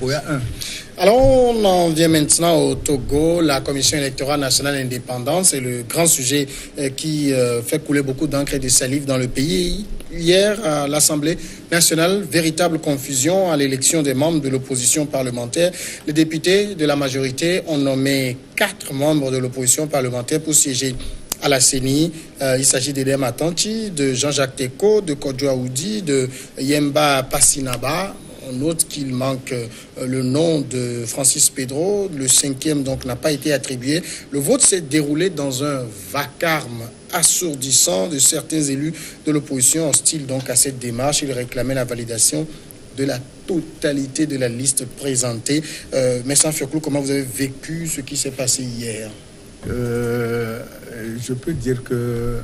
Apoya 1. Alors, on en vient maintenant au Togo. La Commission électorale nationale indépendante, c'est le grand sujet qui fait couler beaucoup d'encre et de salive dans le pays. Hier, à l'Assemblée nationale, véritable confusion à l'élection des membres de l'opposition parlementaire. Les députés de la majorité ont nommé 4 membres de l'opposition parlementaire pour siéger à la CENI. Il s'agit d'Edem Atanti, de Jean-Jacques Teko, de Kodjo Aoudi, de Yemba Passinaba. On note qu'il manque le nom de Francis Pedro. Le 5e, donc, n'a pas été attribué. Le vote s'est déroulé dans un vacarme assourdissant de certains élus de l'opposition hostiles donc à cette démarche. Ils réclamaient la validation de la totalité de la liste présentée. Messan Fioklou, comment vous avez vécu ce qui s'est passé hier? Je peux dire que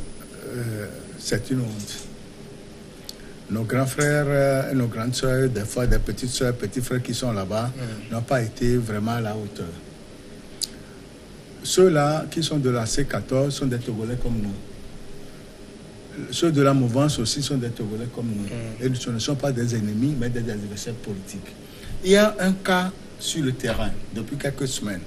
c'est une honte. Nos grands frères et nos grandes soeurs, des fois des petites soeurs, petits frères qui sont là-bas, n'ont pas été vraiment à la hauteur. Ceux-là qui sont de la C14 sont des Togolais comme nous. Ceux de la mouvance aussi sont des Togolais comme nous. Et ce ne sont pas des ennemis, mais des adversaires politiques. Il y a un cas sur le terrain depuis quelques semaines.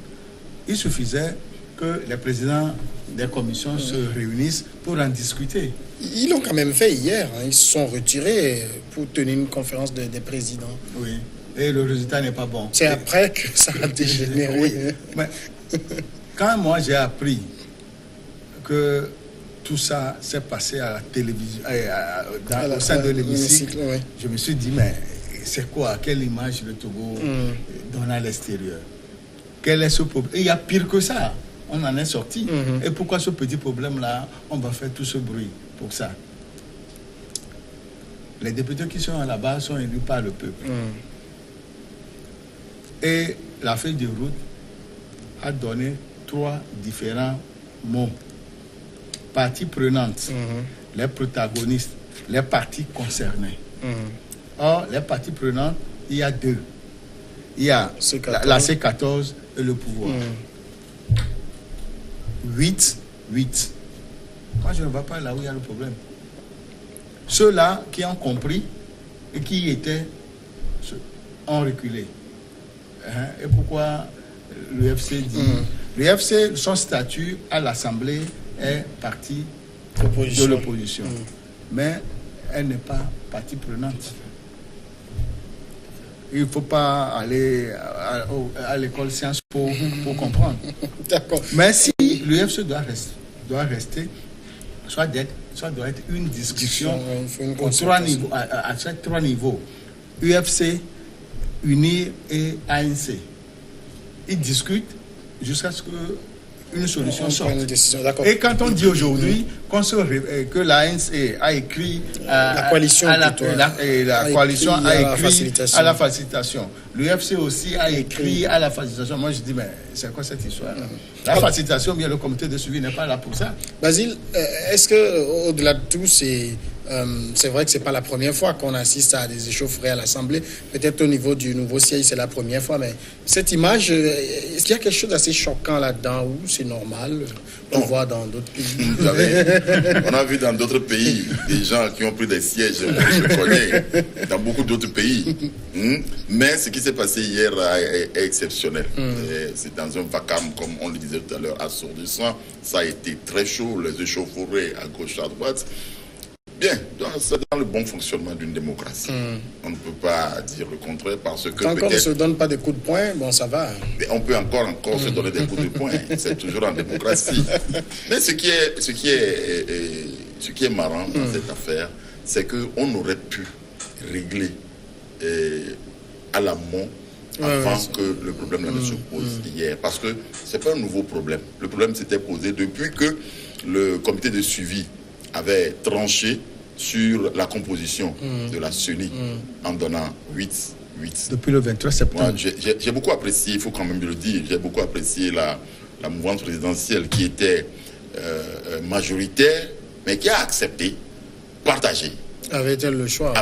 Il suffisait que les présidents des commissions se réunissent pour en discuter. Ils l'ont quand même fait hier. Ils se sont retirés pour tenir une conférence des présidents. Oui. Et le résultat n'est pas bon. C'est après que ça a dégénéré. Oui. Mais quand moi j'ai appris que tout ça s'est passé à la télévision, au sein de l'hémicycle, je me suis dit, mais c'est quoi? Quelle image le Togo donne à l'extérieur? Quel est ce problème? Et il y a pire que ça. On en est sorti. Et pourquoi ce petit problème-là, on va faire tout ce bruit pour ça? Les députés qui sont là-bas sont élus par le peuple. Et la feuille de route a donné 3 différents mots. Parties prenantes, les protagonistes, les parties concernées. Or, les parties prenantes, il y a 2. Il y a la C14 et le pouvoir. 8. Moi, je ne vais pas là où il y a le problème. Ceux-là qui ont compris et qui y étaient ont reculé. Et pourquoi l'UFC dit... L'UFC, son statut à l'Assemblée est partie de l'opposition. Mais elle n'est pas partie prenante. Il ne faut pas aller à l'école Sciences Po pour comprendre. D'accord. Mais si l'UFC doit rester, soit doit être une discussion aux 3 niveaux, à chaque 3 niveaux. UFC, UNIR et ANC. Ils discutent jusqu'à ce qu'une solution sorte. Et quand on dit aujourd'hui que l'ANC a écrit la coalition a écrit à la facilitation, l'UFC aussi a écrit à la facilitation. Moi je dis, mais c'est quoi cette histoire? La facilitation, bien le comité de suivi n'est pas là pour ça. Basile, est-ce que au-delà de tout, c'est vrai que c'est pas la première fois qu'on assiste à des échauffourées à l'Assemblée. Peut-être au niveau du nouveau siège, c'est la première fois, mais cette image, est-ce qu'il y a quelque chose d'assez choquant là-dedans ou c'est normal? On voit dans d'autres pays. On a vu dans d'autres pays des gens qui ont pris des sièges, je connais, dans beaucoup d'autres pays. Mais ce qui s'est passé hier est exceptionnel. C'est dans un vacarme, comme on le disait tout à l'heure, assourdissant. Ça a été très chaud, les échauffourées à gauche, à droite. Bien, c'est dans le bon fonctionnement d'une démocratie. On ne peut pas dire le contraire parce que tant qu'on ne se donne pas des coups de poing, bon, ça va. Mais on peut encore se donner des coups de poing. C'est toujours en démocratie. Mais ce qui est marrant dans cette affaire, c'est qu'on aurait pu régler à l'amont avant que le problème ne se pose hier. Parce que ce n'est pas un nouveau problème. Le problème s'était posé depuis que le comité de suivi avait tranché sur la composition de la CENI en donnant 8. Depuis le 23 septembre. Moi, j'ai beaucoup apprécié, il faut quand même le dire, j'ai beaucoup apprécié la mouvance présidentielle qui était majoritaire, mais qui a accepté, partagé. Avait-elle le choix?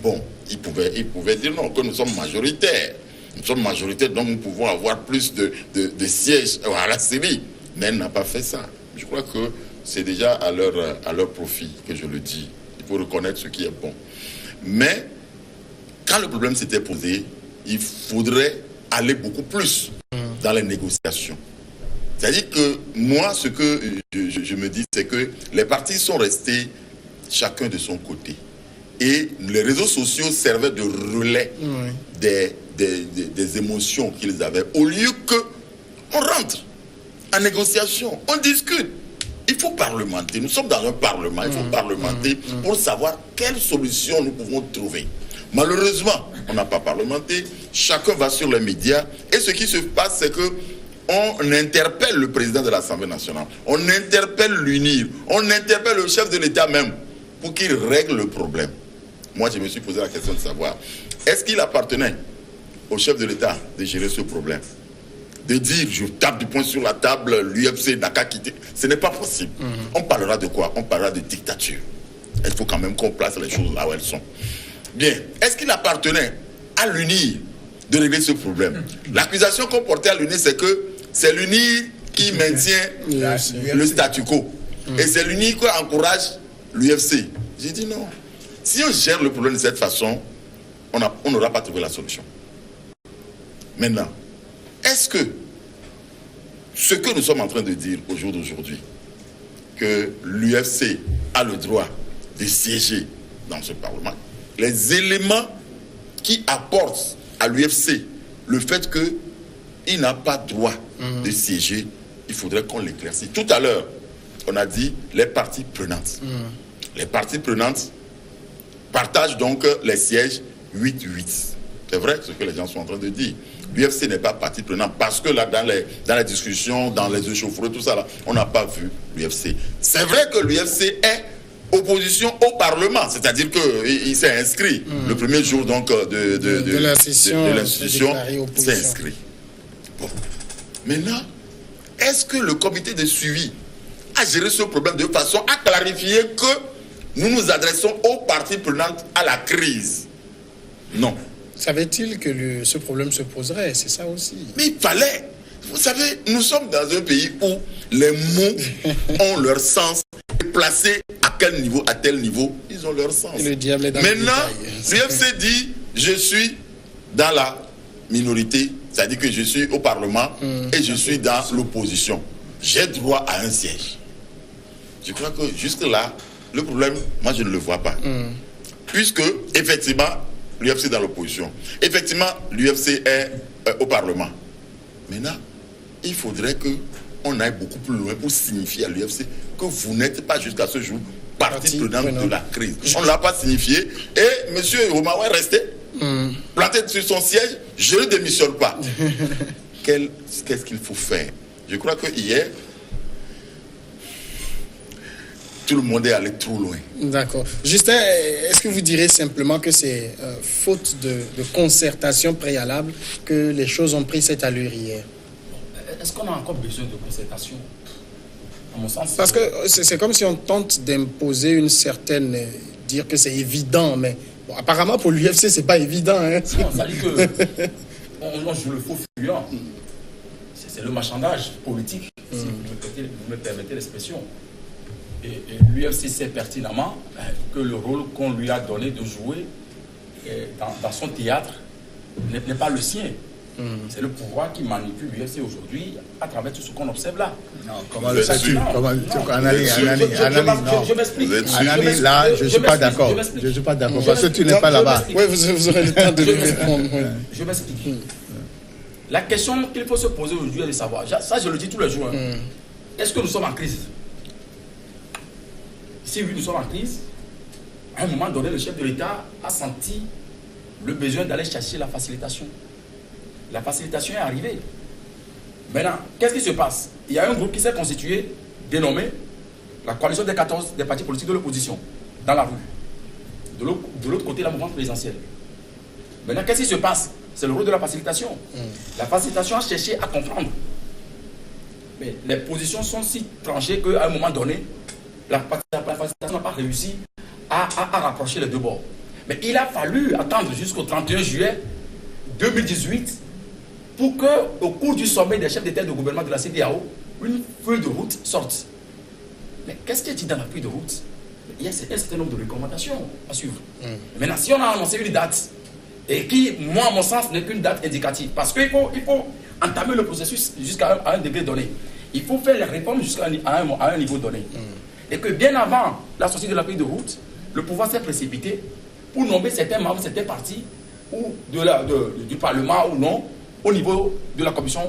Bon, il pouvait dire non, que nous sommes majoritaires. Nous sommes majoritaires, donc nous pouvons avoir plus de sièges à la CENI. Mais elle n'a pas fait ça. Je crois que c'est déjà à leur profit que je le dis. Il faut reconnaître ce qui est bon. Mais quand le problème s'était posé, il faudrait aller beaucoup plus dans les négociations. C'est-à-dire que moi, ce que je me dis, c'est que les partis sont restés chacun de son côté. Et les réseaux sociaux servaient de relais des émotions qu'ils avaient. Au lieu qu'on rentre en négociation, on discute. Il faut parlementer. Nous sommes dans un parlement. Il faut parlementer pour savoir quelle solution nous pouvons trouver. Malheureusement, on n'a pas parlementé. Chacun va sur les médias. Et ce qui se passe, c'est que on interpelle le président de l'Assemblée nationale. On interpelle l'UNIR. On interpelle le chef de l'État même pour qu'il règle le problème. Moi, je me suis posé la question de savoir, est-ce qu'il appartenait au chef de l'État de gérer ce problème? De dire, je tape du poing sur la table, l'UFC n'a qu'à quitter. Ce n'est pas possible. On parlera de quoi? On parlera de dictature. Il faut quand même qu'on place les choses là où elles sont. Bien, est-ce qu'il appartenait à l'UNIR de régler ce problème? L'accusation qu'on portait à l'UNIR, c'est que c'est l'UNIR qui maintient le statu quo. Et c'est l'UNIR qui encourage l'UFC. J'ai dit non. Si on gère le problème de cette façon, on n'aura pas trouvé la solution. Maintenant, est-ce que ce que nous sommes en train de dire au jour d'aujourd'hui, que l'UFC a le droit de siéger dans ce Parlement, les éléments qui apportent à l'UFC le fait qu'il n'a pas droit de siéger, il faudrait qu'on l'éclaircisse. Tout à l'heure, on a dit les parties prenantes. Les parties prenantes partagent donc les sièges 8-8. C'est vrai ce que les gens sont en train de dire. L'UFC n'est pas partie prenante parce que là, dans les discussions, dans les échauffourées, tout ça, là, on n'a pas vu l'UFC. C'est vrai que l'UFC est opposition au Parlement, c'est-à-dire qu'il s'est inscrit le premier jour donc, de l'institution, s'est inscrit. Bon. Maintenant, est-ce que le comité de suivi a géré ce problème de façon à clarifier que nous nous adressons aux parties prenantes à la crise? Non. Savait-il que ce problème se poserait? C'est ça aussi. Mais il fallait. Vous savez, nous sommes dans un pays où les mots ont leur sens. Et placés à quel niveau, à tel niveau, ils ont leur sens. Et le diable est dans maintenant, le l'UFC dit, je suis dans la minorité, c'est-à-dire que je suis au Parlement et je suis dans l'opposition. J'ai droit à un siège. Je crois que jusque-là, le problème, moi je ne le vois pas. Puisque, effectivement, l'UFC est dans l'opposition. Effectivement, l'UFC est au Parlement. Maintenant, il faudrait qu'on aille beaucoup plus loin pour signifier à l'UFC que vous n'êtes pas jusqu'à ce jour partie prenante de la crise. On ne l'a pas signifié. Et M. Romawa est resté planté sur son siège. Je ne démissionne pas. Qu'est-ce qu'il faut faire? Je crois que hier, tout le monde est allé trop loin. D'accord. Justin, est-ce que vous direz simplement que c'est faute de concertation préalable que les choses ont pris cette allure hier? Est-ce qu'on a encore besoin de concertation? À mon sens, parce que c'est comme si on tente d'imposer une certaine... dire que c'est évident, mais bon, apparemment pour l'UFC, c'est pas évident. Hein? Non, ça dit que on joue le faux fuyant. C'est le marchandage politique, si vous me permettez l'expression. Et l'UFC sait pertinemment que le rôle qu'on lui a donné de jouer dans son théâtre n'est pas le sien. C'est le pouvoir qui manipule l'UFC aujourd'hui à travers tout ce qu'on observe là. Non, comment le sais-tu? Anani, je m'explique. Anani, là, je ne suis pas d'accord. Je ne suis pas d'accord parce que tu n'es pas là-bas. Oui, vous aurez le temps de lui répondre. Je m'explique. La question qu'il faut se poser aujourd'hui est de savoir, ça je le dis tous les jours, est-ce que nous sommes en crise? Si oui, nous sommes en crise, à un moment donné, le chef de l'État a senti le besoin d'aller chercher la facilitation. La facilitation est arrivée. Maintenant, qu'est-ce qui se passe? Il y a un groupe qui s'est constitué, dénommé la coalition des 14 des partis politiques de l'opposition, dans la rue. De l'autre côté, la mouvance présidentielle. Maintenant, qu'est-ce qui se passe? C'est le rôle de la facilitation. La facilitation a cherché à comprendre. Mais les positions sont si tranchées qu'à un moment donné, la facilitation n'a pas réussi à rapprocher les deux bords. Mais il a fallu attendre jusqu'au 31 juillet 2018 pour qu'au cours du sommet des chefs d'État et de gouvernement de la CEDEAO, une feuille de route sorte. Mais qu'est-ce qui est dit dans la feuille de route? Il y a un certain nombre de recommandations à suivre. Maintenant, si on a annoncé une date Et qui, moi, à mon sens, n'est qu'une date indicative. Parce qu'il faut entamer le processus jusqu'à un degré donné. Il faut faire les réformes jusqu'à un niveau donné. Et que bien avant la sortie de la feuille de route, le pouvoir s'est précipité pour nommer certains membres, certains partis, ou du Parlement ou non, au niveau de la Commission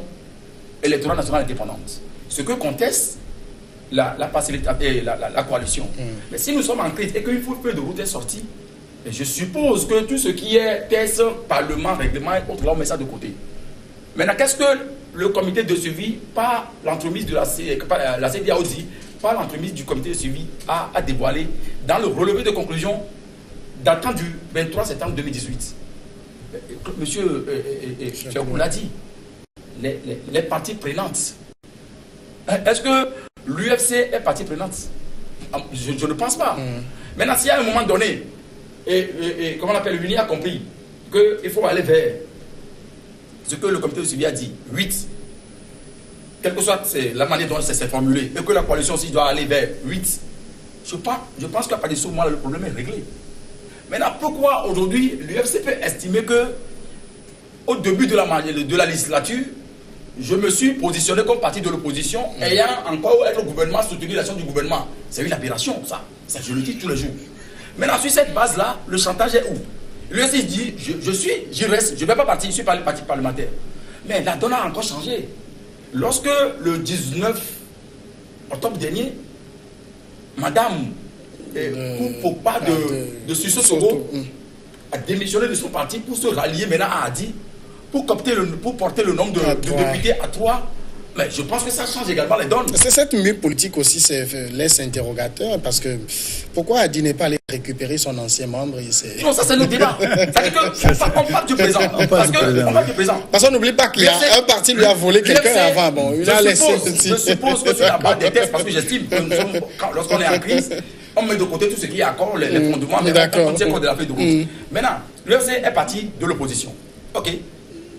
électorale nationale indépendante. Ce que conteste la coalition. Mais si nous sommes en crise et qu'une feuille de route est sortie, je suppose que tout ce qui est texte, parlement, règlement et autres, là, on met ça de côté. Maintenant, qu'est-ce que le comité de suivi, par l'entremise de la CEDEAO dit, par l'entremise du comité de suivi, a dévoilé dans le relevé de conclusion datant du 23 septembre 2018. Monsieur Fiakou l'a dit, les parties prenantes. Est-ce que l'UFC est partie prenante? Je ne pense pas. Maintenant, s'il y a un moment donné, comment on appelle, l'UNI a compris qu'il faut aller vers ce que le comité de suivi a dit, 8, quelle que soit la manière dont c'est formulé, et que la coalition aussi doit aller vers 8, je pense qu'à partir de ce moment-là, le problème est réglé. Maintenant, pourquoi aujourd'hui l'UFC peut estimer que au début de la législature, je me suis positionné comme parti de l'opposition, ayant encore être au gouvernement, soutenu l'action du gouvernement? C'est une aberration, ça je le dis tous les jours. Maintenant, sur cette base-là, le chantage est où? L'UFC dit, j'y reste, je ne vais pas partir, je suis pas le parti parlementaire. Mais la donne a encore changé. Lorsque le 19 octobre dernier, Madame Pogba de Suso Togo a démissionné de son parti pour se rallier maintenant à Adi, pour porter le nombre de députés à 3. Mais je pense que ça change également les donnes. C'est cette mue politique aussi laisse interrogateur, parce que pourquoi Adi n'est pas allé récupérer son ancien membre? Non, ça c'est le débat. On parle du présent. Parce qu'on n'oublie pas qu'il y a un parti lui a volé quelqu'un avant. Bon, il a laissé. Je suppose que sur la base des tests, parce que j'estime que lorsqu'on est en crise, on met de côté tout ce qui est accord, les fondements, mais on tient compte de la feuille de route. Maintenant, l'UFC est parti de l'opposition. Ok.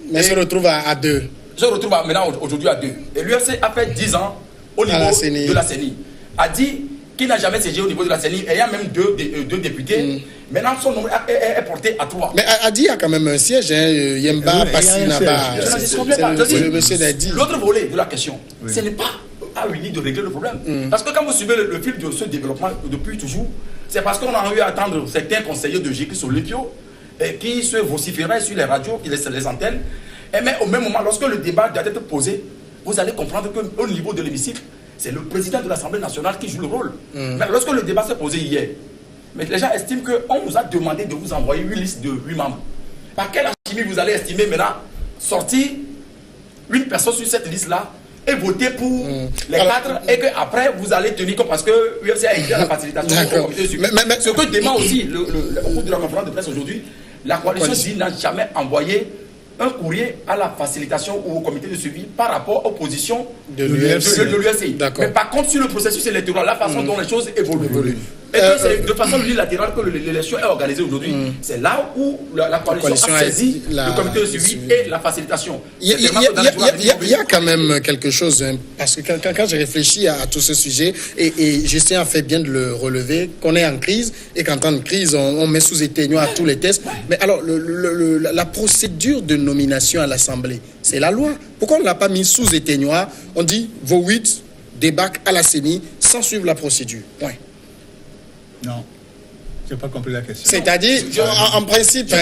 Mais se retrouve à 2. Je retrouve maintenant aujourd'hui à 2. Et l'UFC a fait 10 ans au niveau de la CENI. A dit qu'il n'a jamais siégé au niveau de la CENI, ayant même deux députés. Maintenant, son nombre est porté à 3. Mais Adi a quand même un siège, Yemba Passinaba. C'est le monsieur d'Adi. L'autre volet de la question, ce n'est pas à UNI de régler le problème. Parce que quand vous suivez le fil de ce développement depuis toujours, c'est parce qu'on a eu à attendre certains conseillers de Jéki Solipio qui se vociféraient sur les radios, qui laissent les antennes. Mais au même moment, lorsque le débat doit être posé, vous allez comprendre qu'au niveau de l'hémicycle, c'est le président de l'Assemblée nationale qui joue le rôle. Mais lorsque le débat s'est posé hier, mais les gens estiment qu'on nous a demandé de vous envoyer une liste de 8 membres. Par quelle alchimie vous allez estimer maintenant sortir une personne sur cette liste-là et voter pour les 4 et qu'après vous allez tenir compte parce que l'UFC a écrit à la facilitation au comité de suivi. Mais ce que dément aussi au cours de la conférence de presse aujourd'hui, la coalition dit n'a jamais envoyé un courrier à la facilitation ou au comité de suivi par rapport aux positions de l'UFC. Mais par contre, sur le processus électoral, la façon dont les choses évoluent. Et c'est de façon unilatérale que l'élection est organisée aujourd'hui. C'est là où la coalition a saisi le comité de suivi et la facilitation. Il y a quand même quelque chose, parce que quand je réfléchis à tout ce sujet, et Justin a fait bien de le relever, qu'on est en crise, et qu'en temps de crise, on met sous éteignoir tous les tests. Mais alors, la procédure de nomination à l'Assemblée, c'est la loi. Pourquoi on ne l'a pas mis sous éteignoir? On dit, vos 8 débarquent à la CENI sans suivre la procédure. Point. Non, je n'ai pas compris la question. C'est-à-dire, en principe,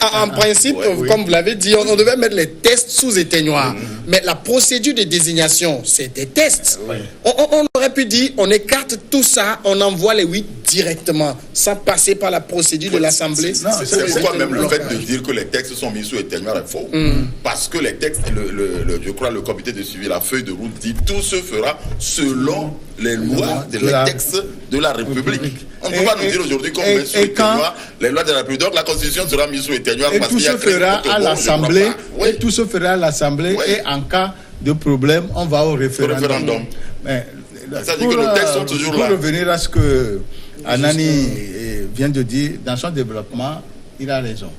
en principe, comme vous l'avez dit, on devait mettre les tests sous éteignoir. Mais la procédure de désignation, c'est des tests. On aurait pu dire, on écarte tout ça, on envoie les 8 directement, sans passer par la procédure de l'Assemblée. C'est pourquoi même le fait de dire que les textes sont mis sous éteignoir est faux. Parce que les textes, je crois, le comité de suivi, la feuille de route dit, tout se fera selon les lois, les textes de la République. On ne peut pas nous dire aujourd'hui qu'on met sous éteignoir les lois de la République. Donc la Constitution sera mise sous éteignoir parce qu'il y a tout se fera à l'Assemblée. Et tout se fera à l'Assemblée. Et en cas de problème, on va au référendum. Mais ça dit que nos textes sont toujours là. Pour revenir à ce que Anani vient de dire, dans son développement, il a raison.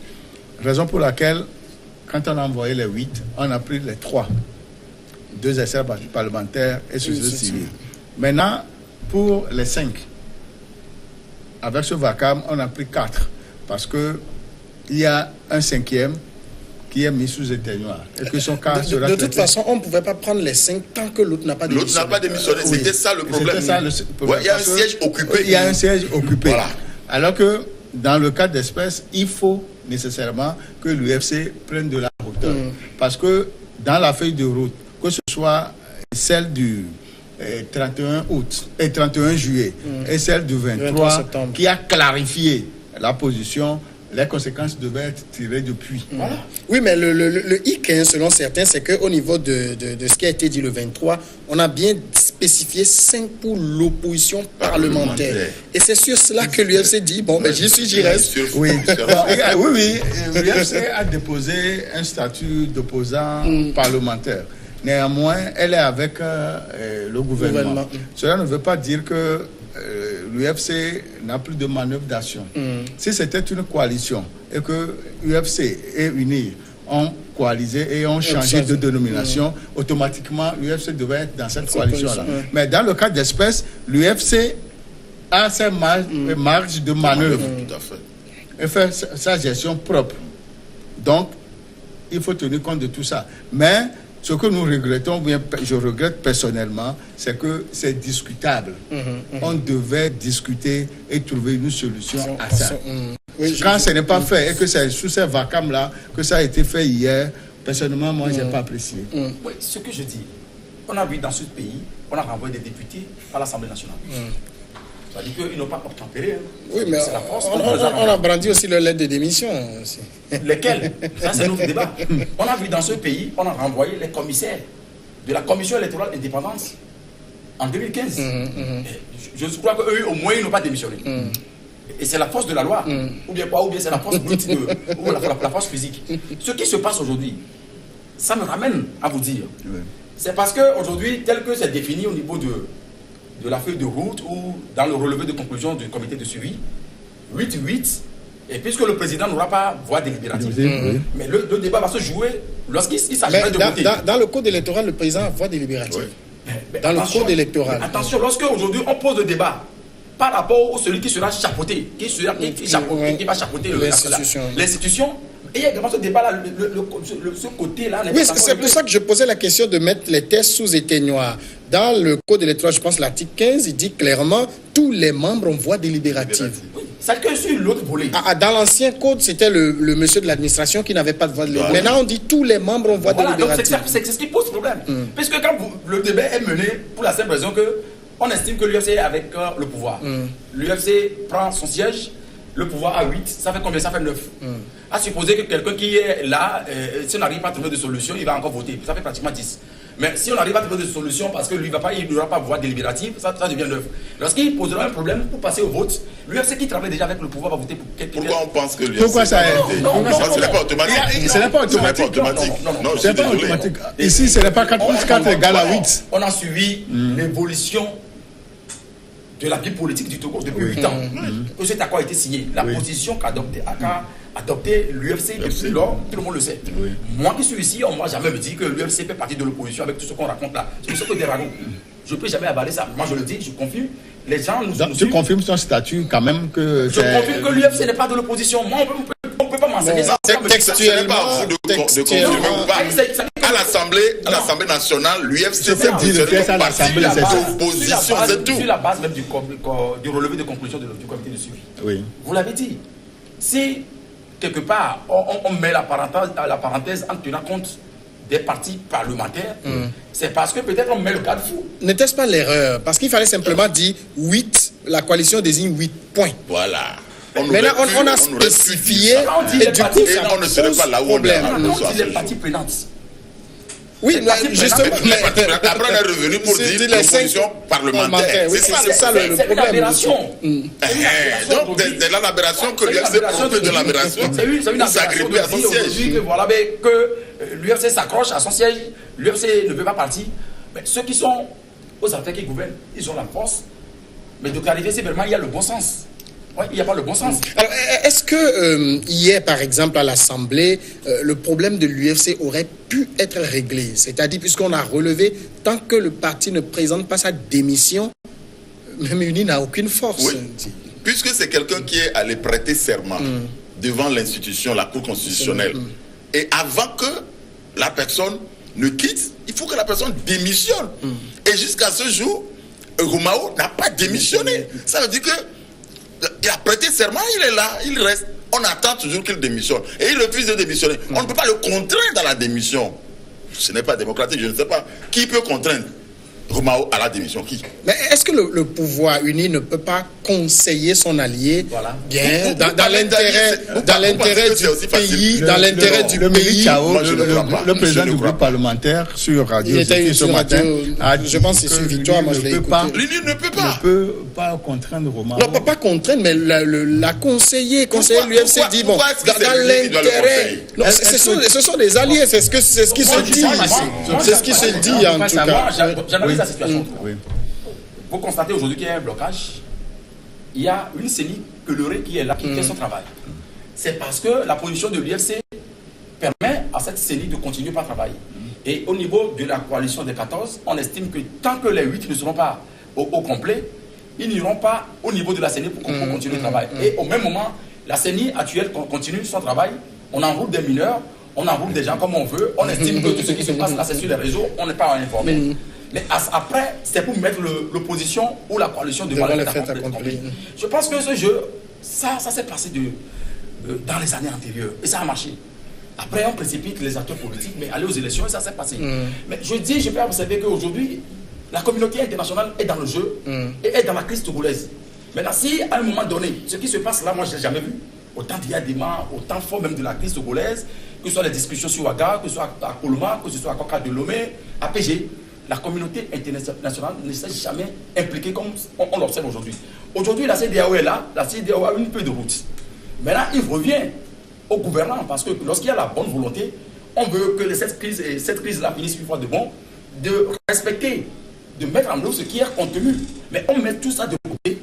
Raison pour laquelle, quand on a envoyé les 8, on a pris les 3. 2 essais parlementaires et société civile. Maintenant, pour les 5, avec ce vacarme, on a pris 4. Parce que il y a un 5e qui est mis sous éteignoir. Et que son cas sera de toute façon, on ne pouvait pas prendre les 5 tant que l'autre n'a pas démissionné. L'autre n'a pas démissionné. Oui. C'était ça le problème. C'était ça le problème. Ouais, il y a un siège occupé. Il y a un siège occupé. Voilà. Alors que dans le cas d'espèce, il faut nécessairement que l'UFC prenne de la hauteur. Parce que dans la feuille de route, que ce soit celle du 31 août et 31 juillet et celle du 23 septembre, qui a clarifié la position, les conséquences devaient être tirées depuis. Voilà. Oui, mais le hic, hein, selon certains, c'est qu'au niveau de ce qui a été dit le 23, on a bien spécifié 5 pour l'opposition parlementaire. Et c'est sur cela que l'UFC dit, bon, ben j'y suis, j'y reste. Oui, oui, l'UFC a déposé un statut d'opposant parlementaire. Néanmoins, elle est avec le gouvernement. Cela ne veut pas dire que l'UFC n'a plus de manœuvre d'action. Si c'était une coalition et que l'UFC et UNIR ont coalisé et ont changé de dénomination, automatiquement l'UFC devait être dans cette coalition-là. Mais dans le cas d'espèce, l'UFC a ses marges de manœuvre et fait sa gestion propre. Donc, il faut tenir compte de tout ça. Mais ce que nous regrettons, bien, je regrette personnellement, c'est que c'est discutable. On devait discuter et trouver une solution à ça. Quand ce n'est pas fait et que c'est sous ces vacarmes-là que ça a été fait hier, personnellement, moi, je n'ai pas apprécié. Oui, ce que je dis, on a vu dans ce pays, on a renvoyé des députés à l'Assemblée nationale. Ça veut dire qu'ils n'ont pas obtempéré. Oui, mais on a brandi aussi le lettre de démission. Aussi. Lesquels? Ça, c'est notre débat. On a vu dans ce pays, on a renvoyé les commissaires de la Commission électorale indépendance en 2015. Je crois qu'eux, au moins, ils n'ont pas démissionné. Et c'est la force de la loi. Ou bien quoi? Ou bien c'est la force brute, ou la force physique. Ce qui se passe aujourd'hui, ça me ramène à vous dire. C'est parce qu'aujourd'hui, tel que c'est défini au niveau de la feuille de route ou dans le relevé de conclusion du comité de suivi, 8-8, et puisque le président n'aura pas voix délibérative, mais le débat va se jouer lorsqu'il s'agirait de voter. Dans le code électoral, le président a voix délibérative. Dans le code électoral. Attention, lorsque aujourd'hui on pose le débat par rapport à celui qui sera chapeauté, qui va chapeauter l'institution, et il y a également ce débat-là, ce côté-là. Oui, c'est pour ça que je posais la question de mettre les tests sous éteignoir. Dans le code électoral, je pense l'article 15, il dit clairement tous les membres ont voix délibérative. Oui, c'est que sur l'autre volet. Dans l'ancien code, c'était le monsieur de l'administration qui n'avait pas de voix délibérative. Maintenant, on dit tous les membres ont voix délibérative. C'est ce qui pose problème. Puisque quand le débat est mené pour la simple raison que on estime que l'UFC est avec le pouvoir. L'UFC prend son siège, le pouvoir a 8, ça fait combien? Ça fait 9. À supposer que quelqu'un qui est là, si on n'arrive pas à trouver de solution, il va encore voter. Ça fait pratiquement 10. Mais si on n'arrive pas à trouver de solution parce que lui il n'aura pas voix délibérative, ça devient 9. Lorsqu'il posera un problème pour passer au vote, l'UFC qui travaille déjà avec le pouvoir va voter pour quelqu'un. Pourquoi on pense que l'UFC... Pourquoi ça est... Non, ce n'est pas automatique. Ce n'est pas automatique. Non, ce n'est pas automatique. Ici, ce n'est pas 4 égale à 8. On a suivi l'évolution de la vie politique du Togo depuis 8 ans. Cet accord a été signé. La position qu'a adopté l'UFC depuis lors, tout le monde le sait. Moi qui suis ici, on ne m'a jamais dit que l'UFC fait partie de l'opposition avec tout ce qu'on raconte là. C'est ce que des ragots. Je ne peux jamais avaler ça. Moi je le dis, je confirme. Les gens nous donc, tu confirmes son statut quand même que... Je confirme que l'UFC n'est pas de l'opposition. Moi, on ne peut pas m'enseigner ça. Textuellement, de confirmer ou pas. À l'Assemblée nationale, l'UFC fait l'Assemblée l'opposition, c'est tout. Sur la base même du relevé de conclusion du comité de suivi. Oui. Vous l'avez dit. Si quelque part on met la parenthèse en tenant compte des partis parlementaires, c'est parce que peut-être on met le cadre fou. N'était-ce pas l'erreur? Parce qu'il fallait simplement dire 8, la coalition désigne 8 points. Voilà. Maintenant, on a spécifié et du coup, on ne serait pas là où on est. On dit les parties prenantes. Oui, justement. Après, on est revenu pour dire l'opposition parlementaire. C'est ça le problème. C'est une aberration. Donc, de l'aberration que l'UFC profite de l'aberration pour s'agripper à son siège. Que l'UFC s'accroche à son siège, l'UFC ne veut pas partir. Mais ceux qui sont aux affaires qui gouvernent, ils ont la force. Mais de clarifier si vraiment il y a le bon sens. Oui, il n'y a pas le bon sens. Alors, est-ce que hier, par exemple, à l'Assemblée, le problème de l'UFC aurait pu être réglé? C'est-à-dire, puisqu'on a relevé, tant que le parti ne présente pas sa démission, même UNI n'a aucune force. Oui. Puisque c'est quelqu'un qui est allé prêter serment devant l'institution, la Cour constitutionnelle. Et avant que la personne ne quitte, il faut que la personne démissionne. Et jusqu'à ce jour, Roumao n'a pas démissionné. Ça veut dire qu'il a prêté serment, il est là, il reste. On attend toujours qu'il démissionne. Et il refuse de démissionner. On ne peut pas le contraindre à la démission. Ce n'est pas démocratique, je ne sais pas. Qui peut contraindre Roumao à la démission? Qui? Mais est-ce que le pouvoir uni ne peut pas conseiller son allié bien dans l'intérêt du pays, dans l'intérêt du pays? Le président du groupe parlementaire sur Radio ce matin a dit, je pense que c'est sur Victoire, moi je l'ai écouté. L'Union ne peut pas. Ne peut pas contraindre Roumao. Non, pas contraindre, mais la conseiller l'UFC dit bon, dans l'intérêt. Ce sont des alliés, c'est ce qui se dit ici. C'est ce qui se dit en tout cas. J'analyse la situation. Vous constatez aujourd'hui qu'il y a un blocage. Il y a une CENI qui est là, qui fait son travail. C'est parce que la position de l'UFC permet à cette CENI de continuer par travailler. Et au niveau de la coalition des 14, on estime que tant que les 8 ne seront pas au complet, ils n'iront pas au niveau de la CENI pour continuer le travail. Et au même moment, la CENI actuelle continue son travail. On enroule des mineurs, on enroule des gens comme on veut. On estime que tout ce qui se passe là, c'est sur les réseaux, on n'est pas informé. Mais après, c'est pour mettre l'opposition ou la coalition devant le fait accompli. Je pense que ce jeu, ça s'est passé dans les années antérieures. Et ça a marché. Après, on précipite les acteurs politiques, mais aller aux élections, et ça s'est passé. Mais je peux observer qu'aujourd'hui, la communauté internationale est dans le jeu et est dans la crise togolaise. Maintenant, si à un moment donné, ce qui se passe là, moi, je ne l'ai jamais vu. Autant d'Iadema, autant fort même de la crise togolaise, que ce soit les discussions sur Ouaga, que ce soit à Coloma, que ce soit à Coca de Lomé, à PG. La communauté internationale ne s'est jamais impliquée comme on l'observe aujourd'hui. Aujourd'hui, la CEDEAO est là, la CEDEAO a une peu de route. Maintenant, il revient au gouvernement parce que lorsqu'il y a la bonne volonté, on veut que cette crise-là finisse une fois de bon, de respecter, de mettre en œuvre ce qui est contenu. Mais on met tout ça de côté,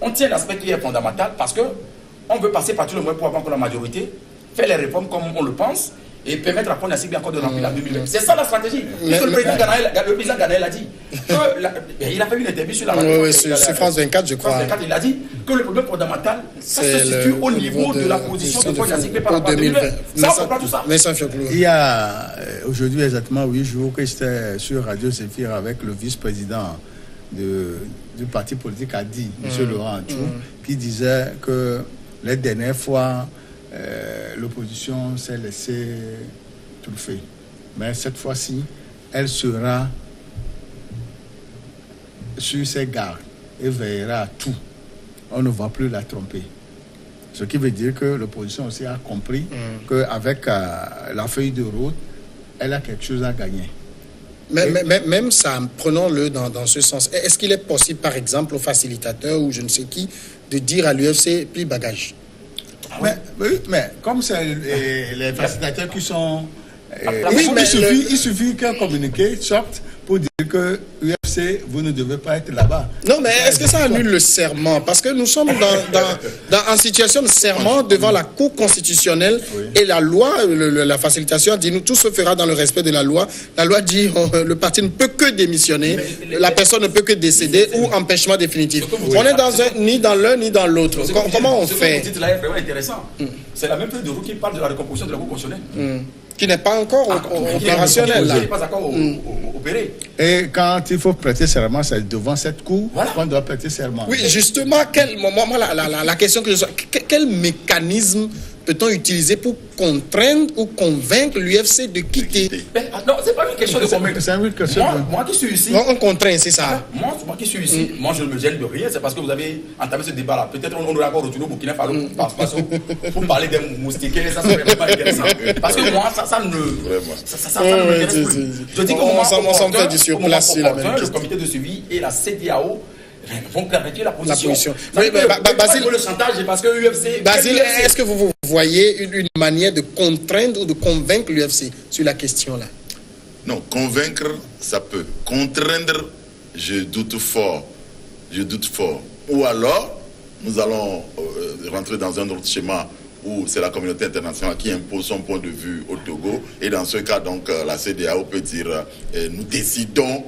on tient l'aspect qui est fondamental parce qu'on veut passer par tout le moyen pour avoir la majorité, faire les réformes comme on le pense, et permettre à Konassi encore de remplir la 2020. C'est ça la stratégie. Le président Ganaël a dit il a fait une interview sur la radio. Sur France 24, je crois. France 24, il a dit que le problème fondamental, ça se situe au niveau de la position de Konassi par rapport à 2020. Ça, on comprend tout ça. Il y a aujourd'hui exactement 8 jours que j'étais sur Radio Zéphyr avec le vice-président du parti politique Adi, M. Laurent Antou, qui disait que les dernières fois, l'opposition s'est laissée truffer. Mais cette fois-ci, elle sera sur ses gardes et veillera à tout. On ne va plus la tromper. Ce qui veut dire que l'opposition aussi a compris qu'avec la feuille de route, elle a quelque chose à gagner. Mais même ça, prenons-le dans ce sens. Est-ce qu'il est possible, par exemple, au facilitateur ou je ne sais qui, de dire à l'UFC, plie bagage? Mais comme c'est les facilitateurs qui sont... il suffit qu'un communiqué sorte pour dire que l'UFC, vous ne devez pas être là-bas. Non, mais est-ce que ça annule le serment? Parce que nous sommes en situation de serment devant la Cour constitutionnelle et la loi, la facilitation dit, tout se fera dans le respect de la loi. La loi dit le parti ne peut que démissionner, la personne ne peut que décéder ou empêchement définitif. On est ni dans l'un ni dans l'autre. Comment on fait? Ce que vous dites là est vraiment intéressant. C'est la même chose de vous qui parle de la recomposition de la Cour constitutionnelle. Qui n'est pas encore opérationnel. Qui n'est pas encore opéré. Et quand il faut prêter serment, c'est devant cette cour qu'on doit prêter serment. Oui, justement, la question que je sois, quel mécanisme peut-on utiliser pour contraindre ou convaincre l'UFC de quitter? Non, c'est pas une question de convaincre. C'est une question moi qui suis ici. Non, on contraint, c'est ça. Moi qui suis ici, moi je ne me gêne de rien, c'est parce que vous avez entamé ce débat-là. Peut-être on aurait encore retourné au Burkina Faso pour parler des moustiquaires, ça serait vraiment intéressant. Parce que moi, ça ne m'intéresse plus. Je dis que le comité de suivi et la CEDEAO vont clarifier la position. Basile, le chantage, parce que l'UFC... Basile, est-ce que vous voyez une manière de contraindre ou de convaincre l'UFC sur la question-là? Non, convaincre, ça peut. Contraindre, je doute fort. Ou alors, nous allons rentrer dans un autre schéma où c'est la communauté internationale qui impose son point de vue au Togo. Et dans ce cas, donc, la CEDEAO peut dire nous décidons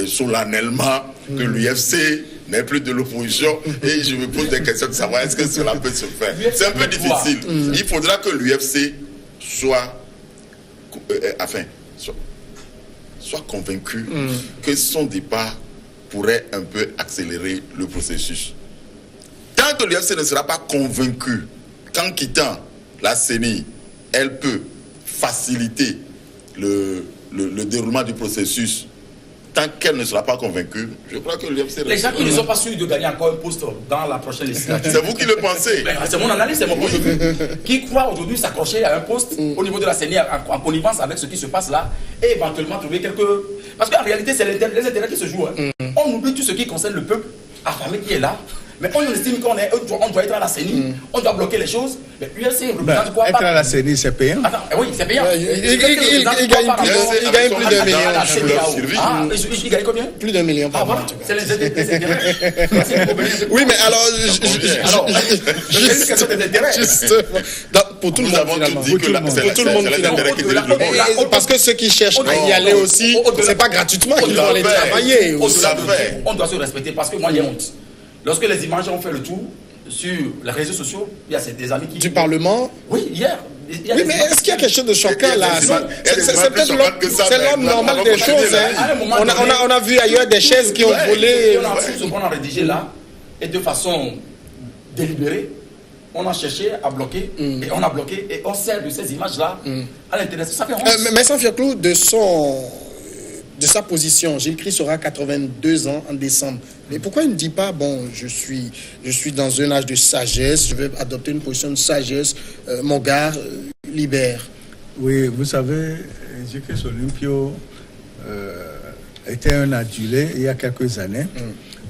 solennellement que l'UFC n'est plus de l'opposition et je me pose des questions de savoir est-ce que cela peut se faire. C'est un peu difficile. Il faudra que l'UFC soit convaincu que son départ pourrait un peu accélérer le processus. Tant que l'UFC ne sera pas convaincu qu'en quittant la CENI, elle peut faciliter le déroulement du processus, tant qu'elle ne sera pas convaincue, je crois que l'UFC... Les gens qui ne sont pas sûrs de gagner encore un poste dans la prochaine législature. C'est vous qui le pensez. C'est mon analyse, c'est mon point de vue. Qui croit aujourd'hui s'accrocher à un poste au niveau de la CENI en connivence avec ce qui se passe là et éventuellement trouver quelques... Parce qu'en réalité, c'est les intérêts qui se jouent. On oublie tout ce qui concerne le peuple affamé qui est là. Mais on estime qu'on doit être à la CENI, on doit bloquer les choses. Mais l'UFC représente quoi? Être à la CENI, c'est payant. Attends, oui, c'est payant. Il gagne plus d'1 million. Il gagne combien? Plus d'1 million par mois. C'est les intérêts. Oui, mais alors... Juste pour tout le monde, finalement. Pour tout le monde, finalement. Parce que ceux qui cherchent à y aller aussi, c'est pas gratuitement qu'ils vont aller travailler. On doit se respecter parce que moi, j'ai honte. Lorsque les images ont fait le tour sur les réseaux sociaux, il y a des amis qui... Du Parlement? Oui, hier. Oui, mais est-ce qu'il y a quelque chose de choquant là? C'est peut-être l'homme normal des choses. On a vu ailleurs des chaises qui ont volé. Ce qu'on a rédigé là, et de façon délibérée, on a cherché à bloquer, et on a bloqué, et on sert de ces images-là à l'intérêt. Ça fait honte. Mais Sanfier Clou, de sa position, Gilles Christ aura 82 ans en décembre. Mais pourquoi il ne dit pas, bon, je suis dans un âge de sagesse, je vais adopter une position de sagesse, mon gars, libère. Oui, vous savez, Gilles Christ Olympio était un adulé il y a quelques années.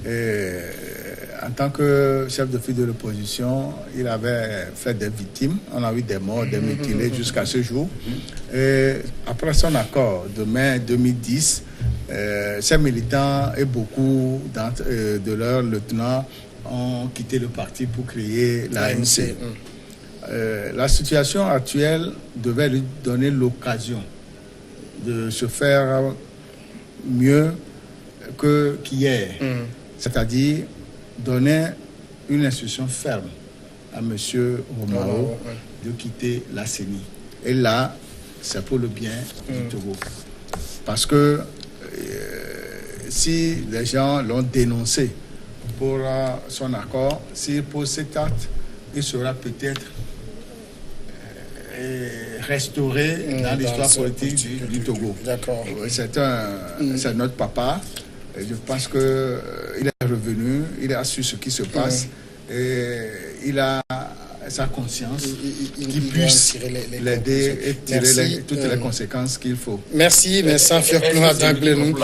Et en tant que chef de file de l'opposition, il avait fait des victimes. On a eu des morts, des mutilés jusqu'à ce jour. Et après son accord de mai 2010, ces militants et beaucoup de leurs lieutenants ont quitté le parti pour créer l'ANC. La situation actuelle devait lui donner l'occasion de se faire mieux qu'hier. C'est-à-dire donner une instruction ferme à M. Romao de quitter la CENI. Et là, c'est pour le bien du Togo. Parce que si les gens l'ont dénoncé pour son accord, s'il pose cet acte, il sera peut-être restauré dans l'histoire politique du Togo. D'accord. C'est notre papa. Je pense qu'il est revenu, il a su ce qui se passe et il a sa conscience qui puisse l'aider et tirer toutes les conséquences qu'il faut. Merci, mais Sanfier Clou Adanglenou.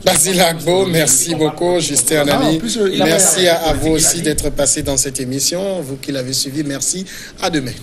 Basile Agbo, merci beaucoup. Justin Anani, merci à vous aussi d'être passé dans cette émission. Vous qui l'avez suivi, merci. À demain.